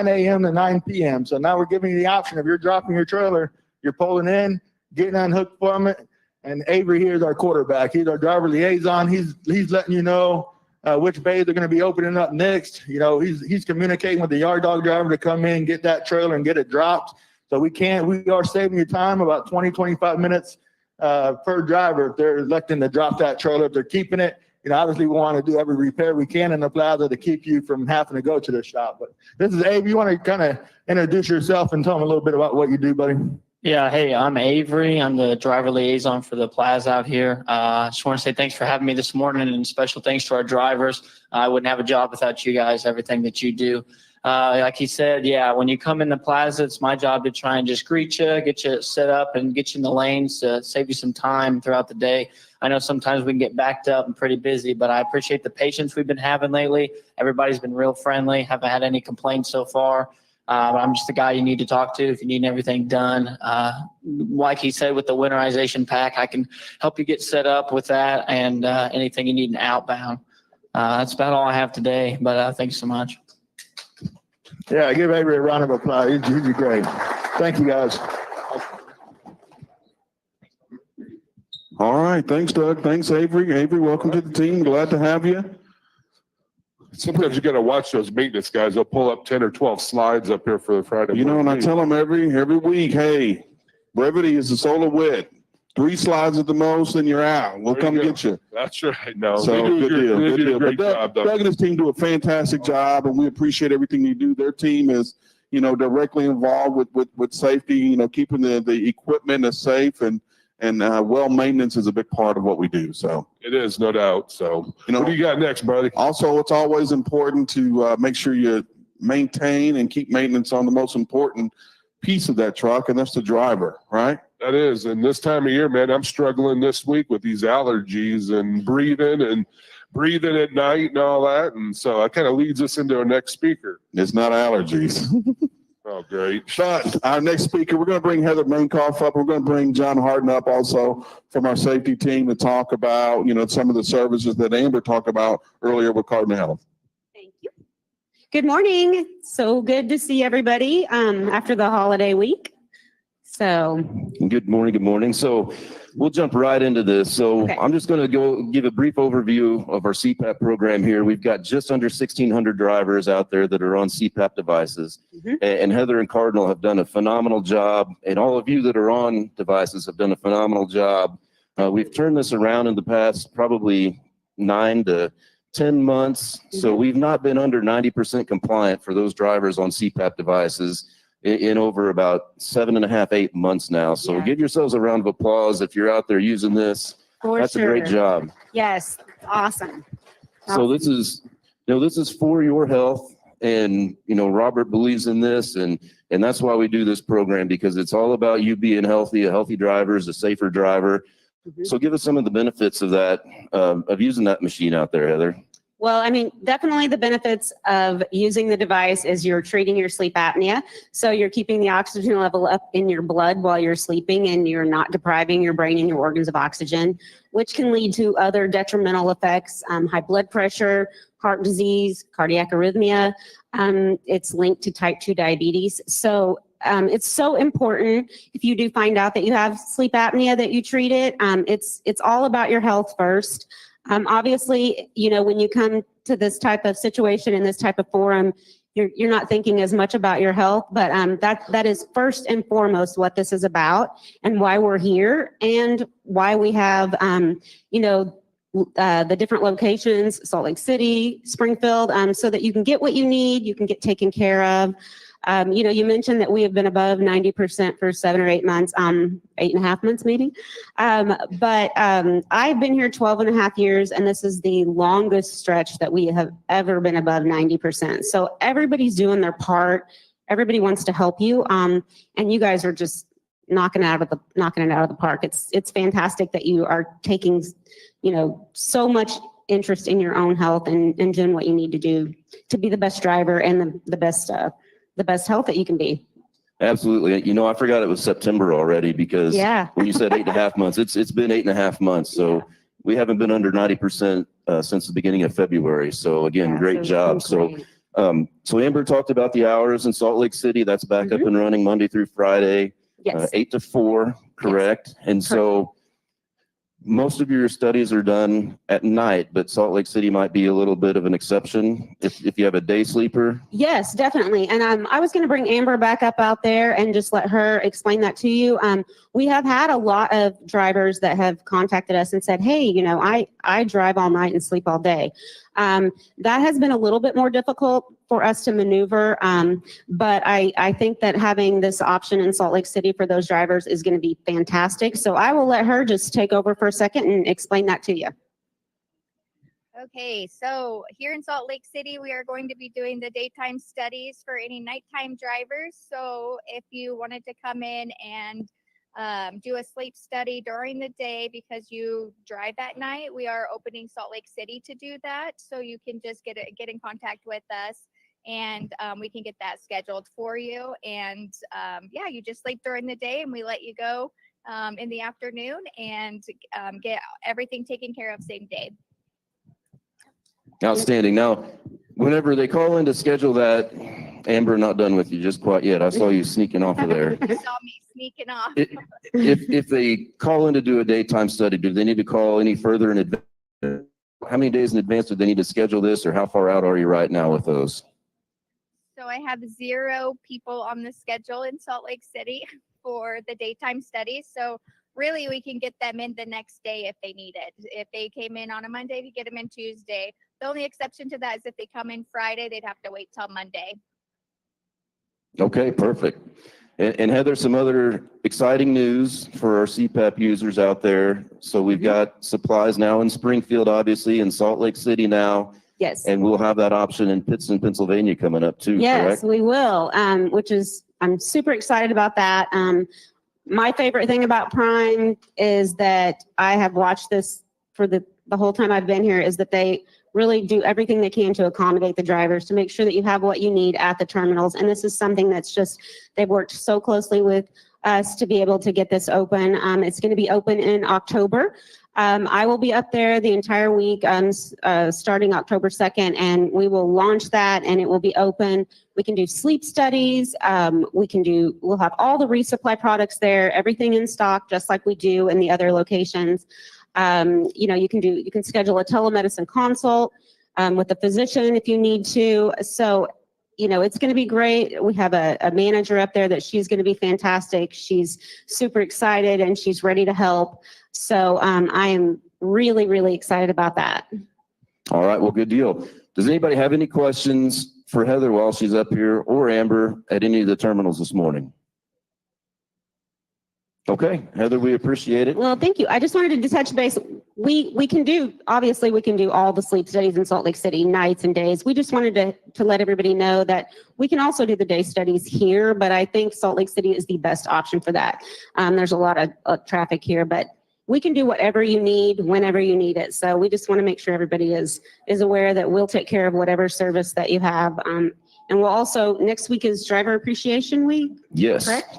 a.m. to 9 p.m. So now we're giving you the option. If you're dropping your trailer, you're pulling in, getting unhooked from it. And Avery here is our quarterback. He's our driver liaison. He's letting you know which bays they're going to be opening up next. He's communicating with the yard dog driver to come in, get that trailer and get it dropped. So we are saving you time, about 20, 25 minutes per driver if they're electing to drop that trailer. If they're keeping it, obviously we want to do every repair we can in the plaza to keep you from having to go to the shop. But this is Avery. You want to kind of introduce yourself and tell them a little bit about what you do, buddy? Yeah, hey, I'm Avery. I'm the driver liaison for the plaza out here. I just want to say thanks for having me this morning, and special thanks to our drivers. I wouldn't have a job without you guys, everything that you do. Like he said, yeah, when you come in the plaza, it's my job to try and just greet you, get you set up, and get you in the lanes to save you some time throughout the day. I know sometimes we can get backed up and pretty busy, but I appreciate the patience we've been having lately. Everybody's been real friendly. Haven't had any complaints so far. I'm just the guy you need to talk to if you need everything done. Like he said, with the winterization pack, I can help you get set up with that and anything you need in outbound. That's about all I have today, but thanks so much. Yeah, give Avery a round of applause. He's great. Thank you, guys. All right. Thanks, Doug. Thanks, Avery. Avery, welcome to the team. Glad to have you. Sometimes you gotta watch those maintenance guys. They'll pull up 10 or 12 slides up here for the Friday. You know, and I morning tell them every week, hey, brevity is the soul of wit. 3 slides at the most, and you're out. We'll There you come go. get you. That's right. No, So they do good deal. they Good do deal. a great But job. Doug and his team do a fantastic job, and we appreciate everything they do. Their team is, you know, directly involved with safety. You know, keeping the equipment as safe and well maintenance is a big part of what we do. So It is, no doubt. So you know, what do you got next, buddy? also it's always important to make sure you maintain and keep maintenance on the most important piece of that truck, and that's the driver, right? That is, and this time of year, man, I'm struggling this week with these allergies and breathing at night and all that. And so that kind of leads us into our next speaker. It's not allergies. Oh, great. But our next speaker, we're going to bring Heather Mainkoff up. We're going to bring John Harden up also from our safety team to talk about, you know, some of the services that Amber talked about earlier with Cardinal Health. Thank you. Good morning. So good to see everybody after the holiday week. So Good morning. Good morning. So we'll jump right into this. So Okay. I'm just going to go give a brief overview of our CPAP program here. We've got just under 1,600 drivers out there that are on CPAP devices. Mhm. And Heather and Cardinal have done a phenomenal job. And all of you that are on devices have done a phenomenal job. We've turned this around in the past probably 9 to 10 months. So we've not been under 90% compliant for those drivers on CPAP devices in over about 7.5, 8 months now. So Yeah. give yourselves a round of applause if you're out there using this. for That's a great sure. job. Yes, awesome. So this is for your health, and Robert believes in this, and that's why we do this program, because it's all about you being healthy. A healthy driver is a safer driver. Mhm. So give us some of the benefits of that, of using that machine out there, Heather. Well, I mean, definitely the benefits of using the device is you're treating your sleep apnea. So you're keeping the oxygen level up in your blood while you're sleeping, and you're not depriving your brain and your organs of oxygen, which can lead to other detrimental effects, high blood pressure, heart disease, cardiac arrhythmia. It's linked to type 2 diabetes. So it's so important, if you do find out that you have sleep apnea, that you treat it. It's all about your health first. Obviously, when you come to this type of situation in this type of forum, you're not thinking as much about your health, but that is first and foremost what this is about, and why we're here, and why we have the different locations, Salt Lake City, Springfield, so that you can get what you need, you can get taken care of. You mentioned that we have been above 90% for 7 or 8 months, 8.5 months maybe. But I've been here 12.5 years, and this is the longest stretch that we have ever been above 90%. So everybody's doing their part. Everybody wants to help you. And you guys are just knocking it out of the park. It's fantastic that you are taking, so much interest in your own health and doing what you need to do to be the best driver and the best health that you can be. Absolutely. I forgot it was September already, because Yeah. when you said 8.5 months, it's been 8.5 months. So we haven't been under 90% since the beginning of February. So again, Yeah, great so job. it's been So so Amber talked about the hours in Salt Lake City. That's back up and running Monday through Friday, Yes. 8 to 4, correct? And so most of your studies are done at night, but Salt Lake City might be a little bit of an exception if you have a day sleeper. Yes, definitely. And I was going to bring Amber back up out there and just let her explain that to you. We have had a lot of drivers that have contacted us and said, hey, I drive all night and sleep all day. That has been a little bit more difficult for us to maneuver. But I think that having this option in Salt Lake City for those drivers is going to be fantastic. So I will let her just take over for a second and explain that to you. Okay, so here in Salt Lake City, we are going to be doing the daytime studies for any nighttime drivers. So if you wanted to come in and do a sleep study during the day because you drive at night, we are opening Salt Lake City to do that. So you can just get in contact with us, and we can get that scheduled for you. And yeah, you just sleep during the day, and we let you go in the afternoon and get everything taken care of same day. Outstanding. Now, whenever they call in to schedule that, Amber, not done with you just quite yet. I saw you sneaking off of there. You saw me sneaking off. If they call in to do a daytime study, do they need to call any further in advance? How many days in advance do they need to schedule this, or how far out are you right now with those? So I have 0 people on the schedule in Salt Lake City for the daytime studies. So really we can get them in the next day if they need it. If they came in on a Monday, we get them in Tuesday. The only exception to that is if they come in Friday, they'd have to wait till Monday. Okay, perfect. And Heather, some other exciting news for our CPAP users out there. So we've got supplies now in Springfield, obviously, in Salt Lake City now. Yes. And we'll have that option in Pittston, Pennsylvania coming up too, Yes, correct? we will, I'm super excited about that. My favorite thing about Prime is that I have watched this for the whole time I've been here, is that they really do everything they can to accommodate the drivers, to make sure that you have what you need at the terminals. And this is something that's just, they've worked so closely with us to be able to get this open. It's going to be open in October. I will be up there the entire week, starting October 2nd, and we will launch that, and it will be open. We can do sleep studies. We'll have all the resupply products there, everything in stock, just like we do in the other locations. You can schedule a telemedicine consult with a physician if you need to. So, it's going to be great. We have a manager up there that she's going to be fantastic. She's super excited and she's ready to help. So I am really, really excited about that. All right, well, good deal. Does anybody have any questions for Heather while she's up here, or Amber at any of the terminals this morning? Okay, Heather, we appreciate it. Well, thank you. I just wanted to touch base. We can do all the sleep studies in Salt Lake City, nights and days. We just wanted to let everybody know that we can also do the day studies here, but I think Salt Lake City is the best option for that. There's a lot of traffic here, but we can do whatever you need, whenever you need it. So we just want to make sure everybody is aware that we'll take care of whatever service that you have. And we'll also, next week is Driver Appreciation Week. Yes. Correct?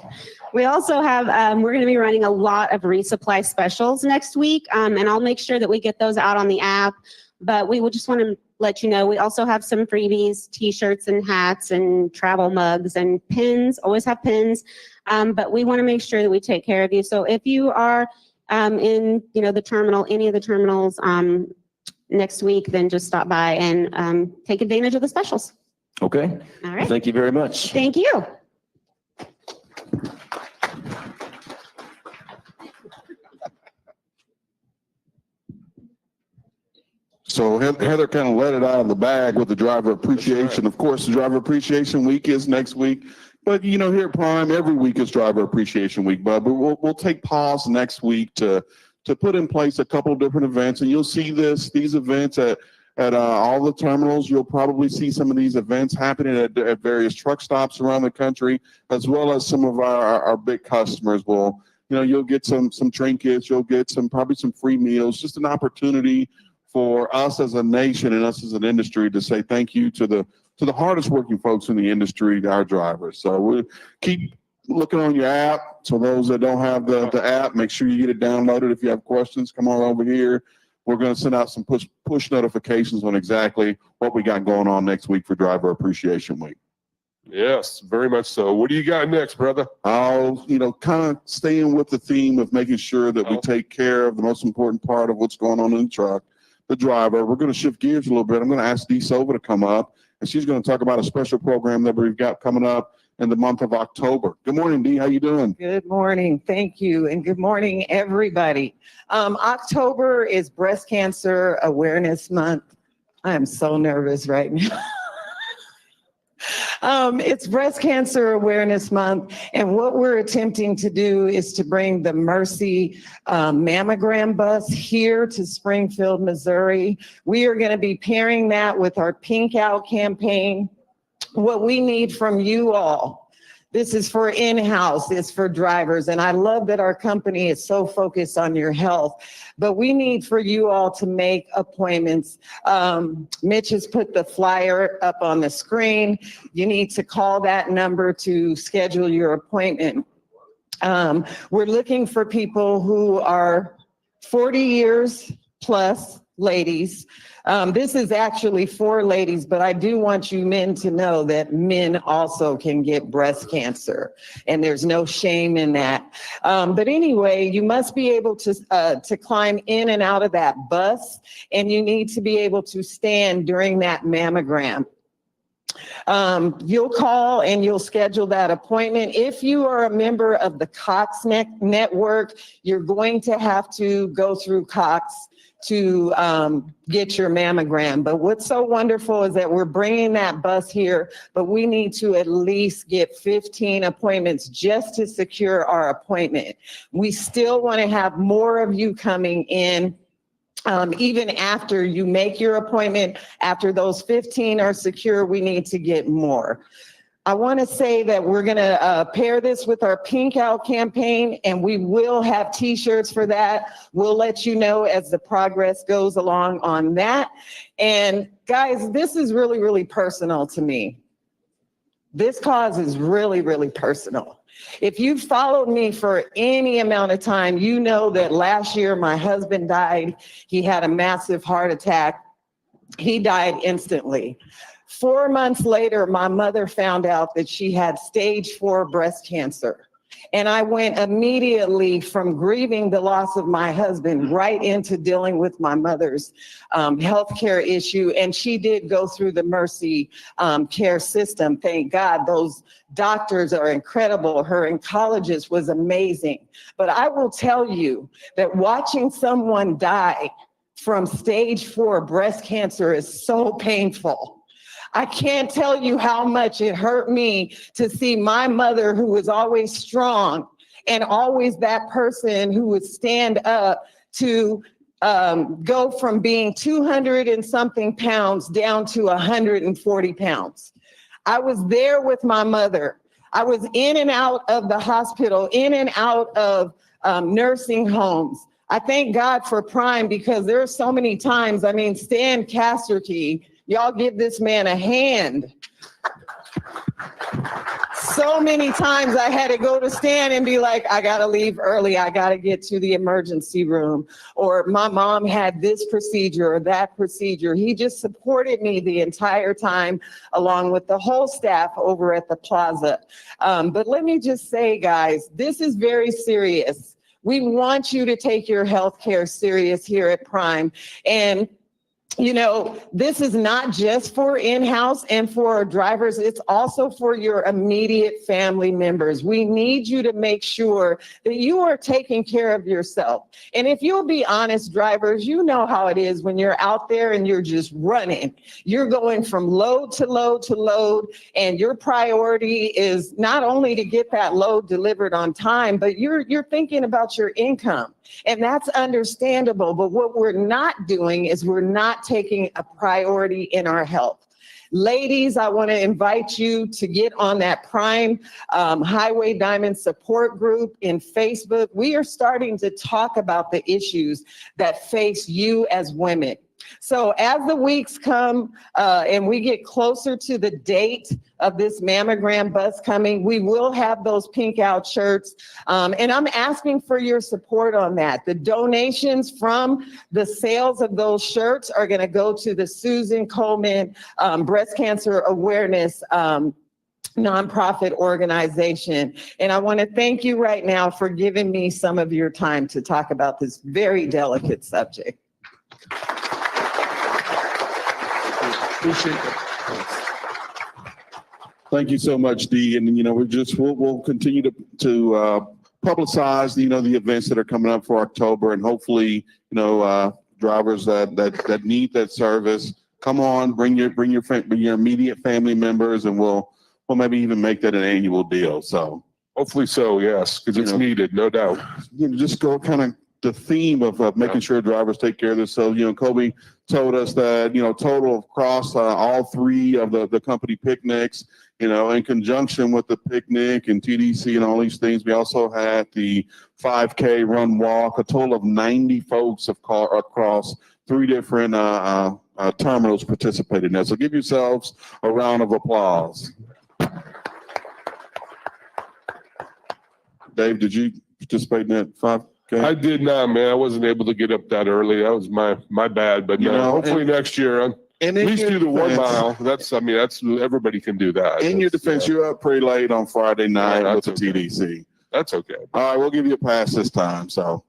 We also have, we're going to be running a lot of resupply specials next week, and I'll make sure that we get those out on the app. But we will just want to let you know, we also have some freebies, t-shirts and hats and travel mugs and pins, always have pins. But we want to make sure that we take care of you. So if you are in, the terminal, any of the terminals next week, then just stop by and take advantage of the specials. Okay. All right. Thank you very much. Thank you. So Heather kind of let it out of the bag with the driver appreciation. Of course, the driver appreciation week is next week, but here at Prime, every week is driver appreciation week. But we'll take pause next week to put in place a couple of different events, and you'll see these events at all the terminals. You'll probably see some of these events happening at various truck stops around the country, as well as some of our big customers will. You'll get some trinkets, you'll get probably some free meals, just an opportunity for us as a nation and us as an industry to say thank you to the hardest working folks in the industry, our drivers. So we'll keep looking on your app. So those that don't have the app, make sure you get it downloaded. If you have questions, come on over here. We're going to send out some push notifications on exactly what we got going on next week for Driver Appreciation Week. Yes, very much so. What do you got next, brother? I'll, kind of staying with the theme of making sure that we take care of the most important part of what's going on in the truck, the driver. We're going to shift gears a little bit. I'm going to ask Dee Silva to come up, and she's going to talk about a special program that we've got coming up in the month of October. Good morning, Dee. How you doing? Good morning. Thank you. And good morning, everybody. October is Breast Cancer Awareness Month. I am so nervous right now. It's Breast Cancer Awareness Month, and what we're attempting to do is to bring the Mercy mammogram bus here to Springfield, Missouri. We are going to be pairing that with our Pink Out campaign. What we need from you all, this is for in-house, it's for drivers, and I love that our company is so focused on your health, but we need for you all to make appointments. Mitch has put the flyer up on the screen. You need to call that number to schedule your appointment. We're looking for people who are 40 years plus ladies. This is actually for ladies, but I do want you men to know that men also can get breast cancer, and there's no shame in that. But anyway, you must be able to climb in and out of that bus, and you need to be able to stand during that mammogram. You'll call and you'll schedule that appointment. If you are a member of the Cox Network, you're going to have to go through Cox to get your mammogram. But what's so wonderful is that we're bringing that bus here, but we need to at least get 15 appointments just to secure our appointment. We still want to have more of you coming in. Even after you make your appointment, after those 15 are secure, we need to get more. I want to say that we're going to pair this with our Pink Out campaign, and we will have t-shirts for that. We'll let you know as the progress goes along on that. And guys, this is really, really personal to me. This cause is really, really personal. If you've followed me for any amount of time, you know that last year my husband died. He had a massive heart attack. He died instantly. 4 months later, my mother found out that she had stage 4 breast cancer. And I went immediately from grieving the loss of my husband right into dealing with my mother's healthcare issue. And she did go through the Mercy care system. Thank God. Those doctors are incredible. Her oncologist was amazing. But I will tell you that watching someone die from stage 4 breast cancer is so painful. I can't tell you how much it hurt me to see my mother, who was always strong and always that person who would stand up, to go from being 200 and something pounds down to 140 pounds. I was there with my mother. I was in and out of the hospital, in and out of nursing homes. I thank God for Prime, because there are so many times, I mean, Stan Casterkey, y'all give this man a hand. So many times I had to go to Stan and be like, I gotta leave early, I gotta get to the emergency room. Or my mom had this procedure or that procedure. He just supported me the entire time, along with the whole staff over at the plaza. But let me just say, guys, this is very serious. We want you to take your health care serious here at Prime. And you know, this is not just for in-house and for our drivers, it's also for your immediate family members. We need you to make sure that you are taking care of yourself. And if you'll be honest, drivers, you know how it is when you're out there and you're just running. You're going from load to load to load, and your priority is not only to get that load delivered on time, but you're thinking about your income. And that's understandable, but what we're not doing is we're not taking a priority in our health. Ladies, I want to invite you to get on that Prime Highway Diamond support group in Facebook. We are starting to talk about the issues that face you as women. So as the weeks come and we get closer to the date of this mammogram bus coming, we will have those Pink Out shirts. And I'm asking for your support on that. The donations from the sales of those shirts are going to go to the Susan Komen Breast Cancer Awareness nonprofit organization. And I want to thank you right now for giving me some of your time to talk about this very delicate subject. Appreciate it. Thank you so much, Dee. And you know, we'll continue to publicize the events that are coming up for October, and hopefully drivers that need that service, come on, bring your immediate family members, and we'll maybe even make that an annual deal. So hopefully so, yes, because it's needed, no doubt. Just go kind of the theme of making sure drivers take care of this. So, Kobe told us that, total across all 3 of the company picnics, in conjunction with the picnic and TDC and all these things, we also had the 5K run walk, a total of 90 folks across 3 different terminals participated in that. So give yourselves a round of applause. Dave, did you participate in that 5? Okay. I did not, man. I wasn't able to get up that early. That was my bad. But You no, know, hopefully and- next year, at And in least your do the 1 defense- mile. That's everybody can do that. In your That's, defense, you're up pretty late on Friday night Yeah, with the that's okay. TDC. That's okay. All right, we'll give you a pass this time. So,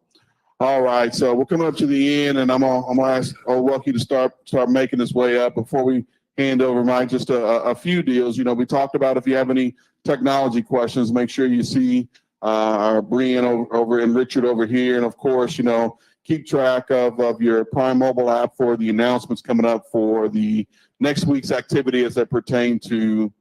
all right. So we're coming up to the end, and I'm gonna ask Lucky to start making his way up. Before we hand over, Mike, just a few deals. You know, we talked about if you have any technology questions, make sure you see our Brian over and Richard over here, and of course, you know, keep track of your Prime Mobile app for the announcements coming up for the next week's activity as they pertain to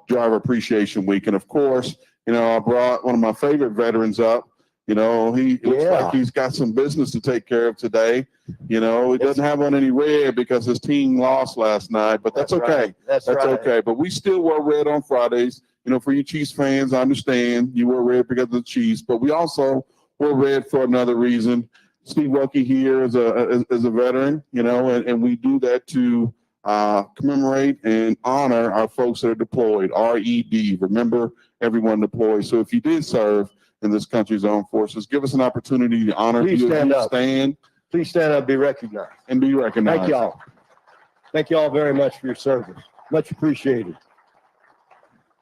Driver Appreciation Week. And of course, you know, I brought one of my favorite veterans up. You know, he looks like he's got some business to take care of today. You know, he doesn't have on any red because his team lost last night, but that's okay. Right. That's right. Okay. But we still wear red on Fridays. You know, for you Chiefs fans, I understand you wear red because of the Chiefs, but we also wear red for another reason. Steve Wilkie here is a veteran, you know, and we do that to commemorate and honor our folks that are deployed, RED. Remember everyone deployed. So if you did serve in this country's armed forces, give us an opportunity to honor Please you. stand up. Stand Please stand up, be recognized. and be recognized. Thank y'all. Thank y'all very much for your service. Much appreciated.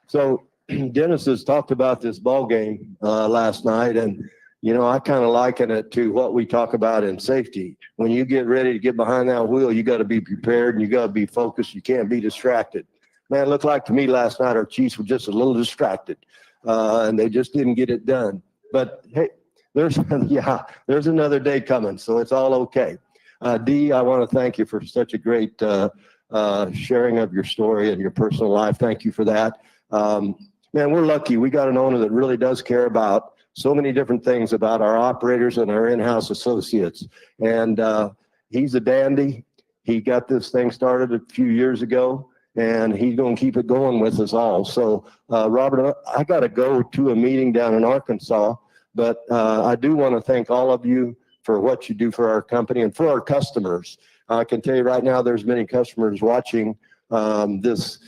So Dennis has talked about this ball game last night, and you know, I kind of liken it to what we talk about in safety. When you get ready to get behind that wheel, you got to be prepared and you got to be focused. You can't be distracted. Man, it looked like to me last night our Chiefs were just a little distracted, and they just didn't get it done. But hey, there's another day coming, so it's all okay. Dee, I want to thank you for such a great sharing of your story and your personal life. Thank you for that. Man, we're lucky. We got an owner that really does care about so many different things about our operators and our in-house associates. And he's a dandy. He got this thing started a few years ago, and he's going to keep it going with us all. So, Robert, I got to go to a meeting down in Arkansas, but I do want to thank all of you for what you do for our company and for our customers. I can tell you right now, there's many customers watching this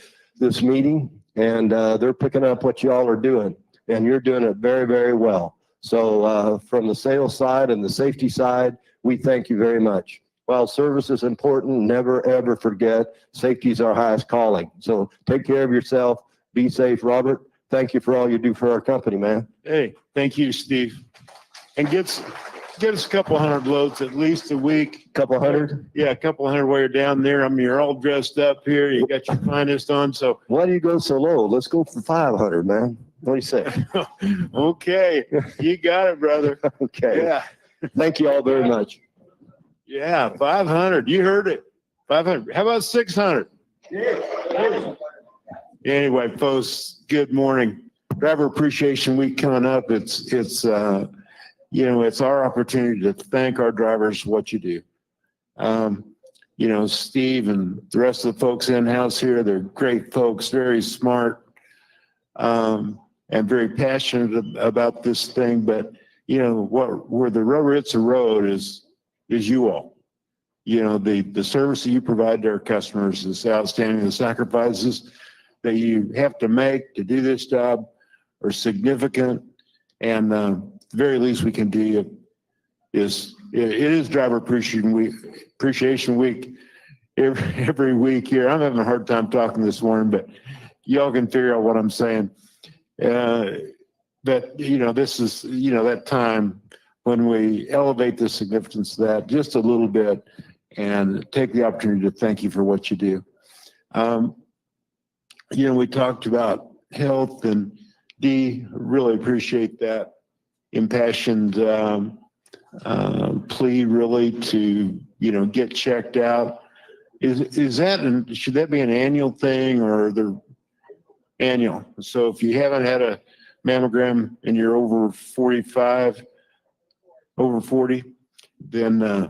meeting, and they're picking up what y'all are doing, and you're doing it very, very well. So from the sales side and the safety side, we thank you very much. While service is important, never, ever forget, safety is our highest calling. So take care of yourself. Be safe. Robert, thank you for all you do for our company, man. Hey, thank you, Steve. And get us a couple hundred loads at least a week. Couple hundred? Yeah, a couple hundred while you're down there. I mean, you're all dressed up here. You got your finest on. So why do you go so low? Let's go for 500, man. What do you say? Okay, you got it, brother. Okay. Yeah. Thank you all very much. Yeah, 500. You heard it. 500. How about 600? Anyway, folks, good morning. Driver Appreciation Week coming up. It's you know, it's our opportunity to thank our drivers for what you do. You know, Steve and the rest of the folks in-house here, they're great folks, very smart, and very passionate about this thing. But, you know, where the rubber hits the road is you all. You know, the service that you provide to our customers is outstanding. The sacrifices that you have to make to do this job are significant. And the very least we can do is it is Driver Appreciation Week every week here. I'm having a hard time talking this morning, but y'all can figure out what I'm saying. But you know, this is, you know, that time when we elevate the significance of that just a little bit and take the opportunity to thank you for what you do. You know, we talked about health, and Dee, really appreciate that impassioned plea really to, you know, get checked out. Is that, should that be an annual thing, or they're annual? So if you haven't had a mammogram and you're over 45, over 40, then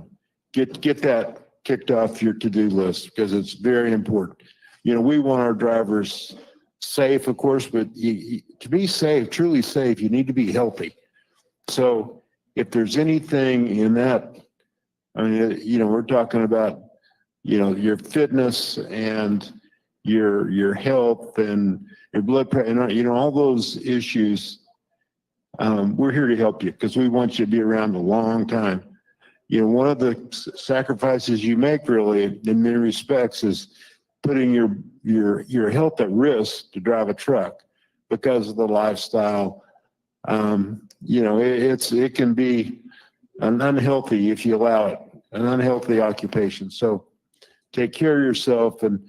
get that kicked off your to-do list, because it's very important. You know, we want our drivers safe, of course, but to be safe, truly safe, you need to be healthy. So if there's anything in that, I mean, you know, we're talking about, you know, your fitness and your health and your blood pressure, and, you know, all those issues. we're here to help you because we want you to be around a long time. You know, one of the sacrifices you make really in many respects is putting your health at risk to drive a truck because of the lifestyle. You know, it can be an unhealthy, if you allow it, an unhealthy occupation. So take care of yourself, and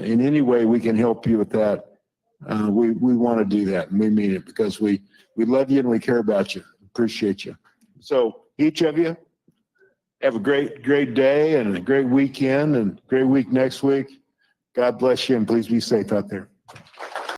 in any way we can help you with that. We want to do that, and we mean it because we love you and we care about you. Appreciate you. So each of you have a great day and a great weekend and great week next week. God bless you, and please be safe out there.